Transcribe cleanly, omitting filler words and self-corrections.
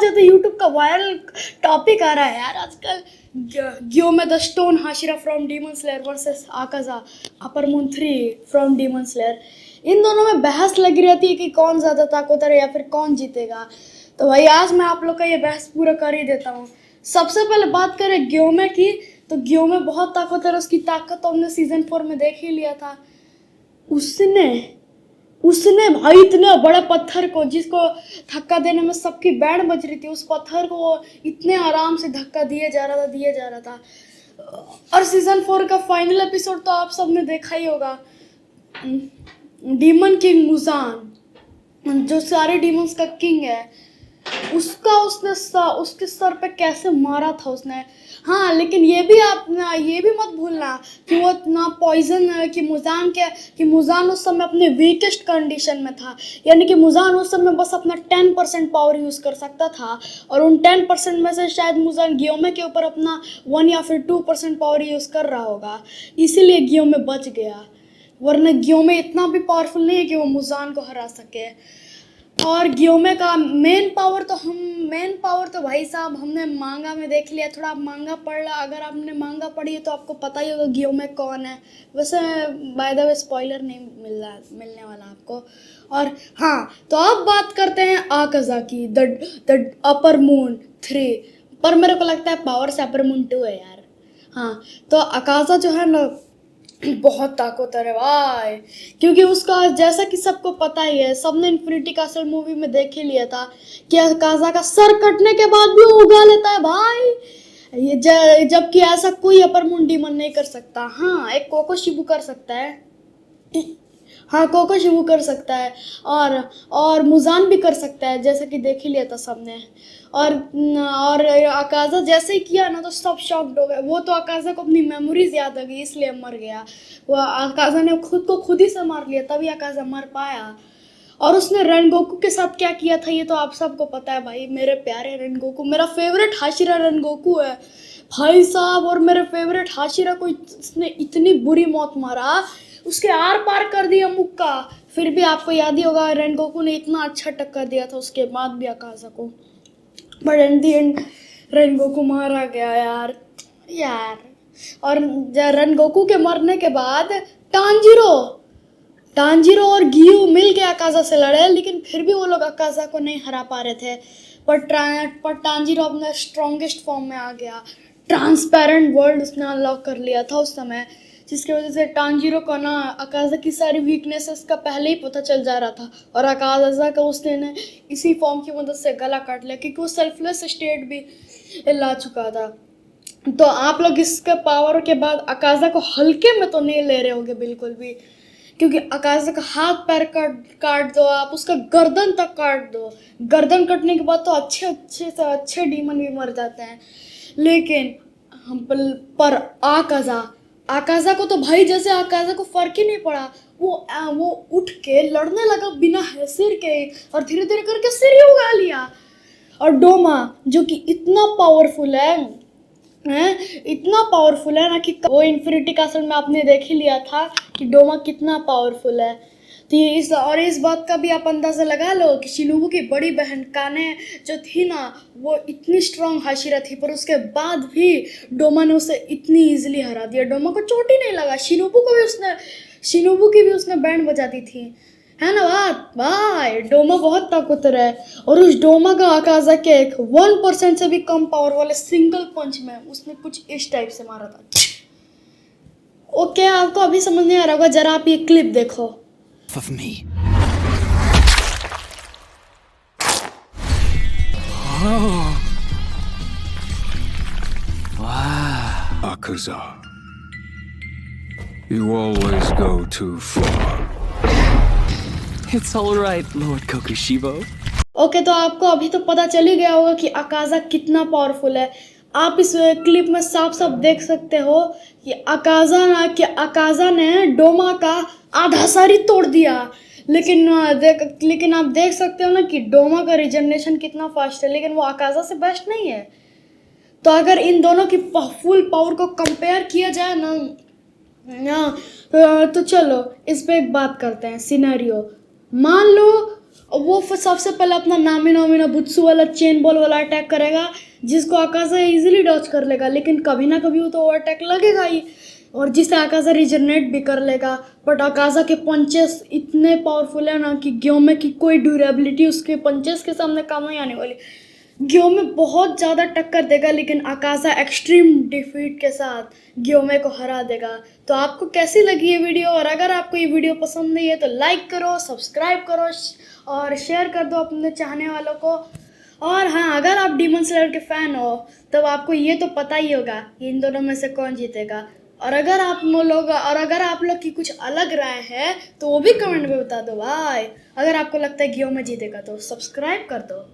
ज़्यादा यूट्यूब का viral topic आ रहा है यार आजकल। Gyomei the Stone Hashira from Demon Slayer versus Akaza Upper Moon 3 from Demon Slayer. इन दोनों में बहस लगी रहती है कि कौन ज़्यादा ताकतवर है या फिर कौन जीतेगा। तो भाई आज मैं आप लोग का ये बहस पूरा कर ही देता हूँ। सबसे पहले बात करें ग्योमे की, तो ग्योमे बहुत ताकतवर है। उसकी ताकत तो हमने सीजन 4 में देख ही लिया था। उसने भाई इतने बड़े पत्थर को, जिसको धक्का देने में सबकी बैंड बज रही थी, उस पत्थर को वो इतने आराम से धक्का दिए जा रहा था। और सीजन 4 का फाइनल एपिसोड तो आप सबने देखा ही होगा। डीमन किंग मुजान, जो सारे डीमंस का किंग है, उसके सर पे कैसे मारा था उसने। हाँ, लेकिन ये भी मत भूलना कि वो इतना पॉइजन कि मुजान उस समय अपने वीकेस्ट कंडीशन में था। यानी कि मुजान उस समय बस अपना 10% पावर यूज़ कर सकता था, और उन 10% में से शायद मुजान ग्योमे के ऊपर अपना 1 या फिर 2% पावर यूज़ कर रहा होगा, इसीलिए ग्योमे बच गया। वरना ग्योमे इतना भी पावरफुल नहीं है कि वो मुजान को हरा सके। और ग्योमे का मेन पावर तो भाई साहब हमने मांगा में देख लिया। थोड़ा आप मांगा पढ़ ला, अगर आपने मांगा पढ़ी है तो आपको पता ही होगा ग्योमे कौन है। वैसे बाय द वे स्पॉइलर नहीं मिलने वाला आपको। और हाँ, तो अब बात करते हैं आकाजा की, द अपर मून 3। पर मेरे को लगता है पावर से अपर मून 2 है यार। हाँ, तो आकाजा जो है ना बहुत ताकतवर है भाई, क्योंकि उसका जैसा कि सबको पता ही है, सबने इन्फिनिटी कैसल मूवी में देख ही लिया था कि आकाजा का सर कटने के बाद भी वो उगा लेता है भाई। ये जबकि ऐसा कोई अपर मून डीमन नहीं कर सकता। हाँ, एक कोको शिबू कर सकता है। हाँ, कोको शिबू कर सकता है, और मुजान भी कर सकता है, जैसा कि देख ही लिया था सबने। और आकाजा जैसे ही किया ना तो सब शॉक्ड हो गए। वो तो आकाजा को अपनी मेमोरीज याद आ गई, इसलिए मर गया। वो आकाजा ने खुद को खुद ही से मार लिया, तभी आकाजा मर पाया। और उसने रेनगोकू के साथ क्या किया था ये तो आप सबको पता है भाई। मेरे प्यारे रेनगोकू, मेरा फेवरेट हाशिरा रेनगोकू है भाई साहब। और मेरे फेवरेट हाशिरा को इसने इतनी बुरी मौत मारा, उसके आर पार कर दिया मुक्का। फिर भी आपको याद ही होगा रेनगोकू ने इतना अच्छा टक्कर दिया था उसके बाद भी आकाजा को। But in the and Rengoku मारा गया यार। और रेनगोकू के मरने के बाद टांजीरो और गियू मिल के आकाजा से लड़े, लेकिन फिर भी वो लोग आकाजा को नहीं हरा पा रहे थे। पर टांजीरो अपने स्ट्रॉन्गेस्ट फॉर्म में आ गया। ट्रांसपेरेंट वर्ल्ड उसने अनलॉक कर लिया था उस समय, जिसकी वजह से टांजीरो को ना आकाजा की सारी वीकनेसेस का पहले ही पता चल जा रहा था। और आकाजा का उसने इसी फॉर्म की मदद से गला काट लिया, क्योंकि वो सेल्फलेस स्टेट भी ला चुका था। तो आप लोग इसके पावर के बाद आकाजा को हल्के में तो नहीं ले रहे होगे बिल्कुल भी, क्योंकि आकाजा का हाथ पैर काट दो आप, उसका गर्दन तक काट दो। गर्दन कटने के बाद तो अच्छे डीमन भी मर जाते हैं। लेकिन पर आकाजा को तो भाई जैसे आकाजा को फर्क ही नहीं पड़ा। वो उठ के लड़ने लगा बिना सिर के, और धीरे धीरे करके सिर ही उगा लिया। और डोमा जो कि इतना पावरफुल है ना कि वो इन्फिनिटी कैसल में आपने देख ही लिया था कि डोमा कितना पावरफुल है। तो इस बात का भी आप अंदाज़ा लगा लो कि शिनोबू की बड़ी बहन काने जो थी ना, वो इतनी स्ट्रांग हाशिरा थी, पर उसके बाद भी डोमा ने उसे इतनी इजीली हरा दिया। डोमा को चोट ही नहीं लगा। शिनोबू की भी उसने बैंड बजा दी थी, है ना बात भाई। डोमा बहुत ताकतवर है, और उस डोमा का आकाजा के 1% से भी कम पावर वाले सिंगल पंच में उसने कुछ इस टाइप से मारा था। ओके, आपको अभी समझ नहीं आ रहा होगा, जरा आप ये क्लिप देखो। Of me. Oh. Wow. Akaza, you always go too far. It's all right, Lord Kokushibo. Okay, तो आपको अभी तो पता चल ही गया होगा कि आकाजा कितना पावरफुल है। आप इस क्लिप में साफ साफ देख सकते हो कि आकाजा ने डोमा का आधा सर ही तोड़ दिया। लेकिन आप देख सकते हो ना कि डोमा का रिजनरेशन कितना फास्ट है, लेकिन वो आकाजा से बेस्ट नहीं है। तो अगर इन दोनों की फुल पावर को कंपेयर किया जाए ना, तो चलो इस पे एक बात करते हैं। सिनेरियो मान लो और वो फिर सबसे पहले अपना नामी नामी ना बुत्सु वाला चेन बॉल वाला अटैक करेगा, जिसको आकाशा इजीली डॉज कर लेगा, लेकिन कभी ना कभी वो तो अटैक लगेगा ही, और जिससे आकाशा रिजनरेट भी कर लेगा। बट आकाशा के पंचेस इतने पावरफुल है ना कि ग्योमे की कोई ड्यूरेबिलिटी उसके पंचेस के सामने काम नहीं आने वाली। ग्योमे बहुत ज़्यादा टक्कर देगा, लेकिन आकाशा एक्सट्रीम डिफीट के साथ ग्योमे को हरा देगा। तो आपको कैसी लगी ये वीडियो? और अगर आपको ये वीडियो पसंद नहीं है तो लाइक करो, सब्सक्राइब करो और शेयर कर दो अपने चाहने वालों को। और हाँ, अगर आप डीमन स्लेयर के फ़ैन हो तब आपको ये तो पता ही होगा कि इन दोनों में से कौन जीतेगा। और अगर आप लोग की कुछ अलग राय है तो वो भी कमेंट में बता दो भाई। अगर आपको लगता है ग्योमे जीतेगा तो सब्सक्राइब कर दो।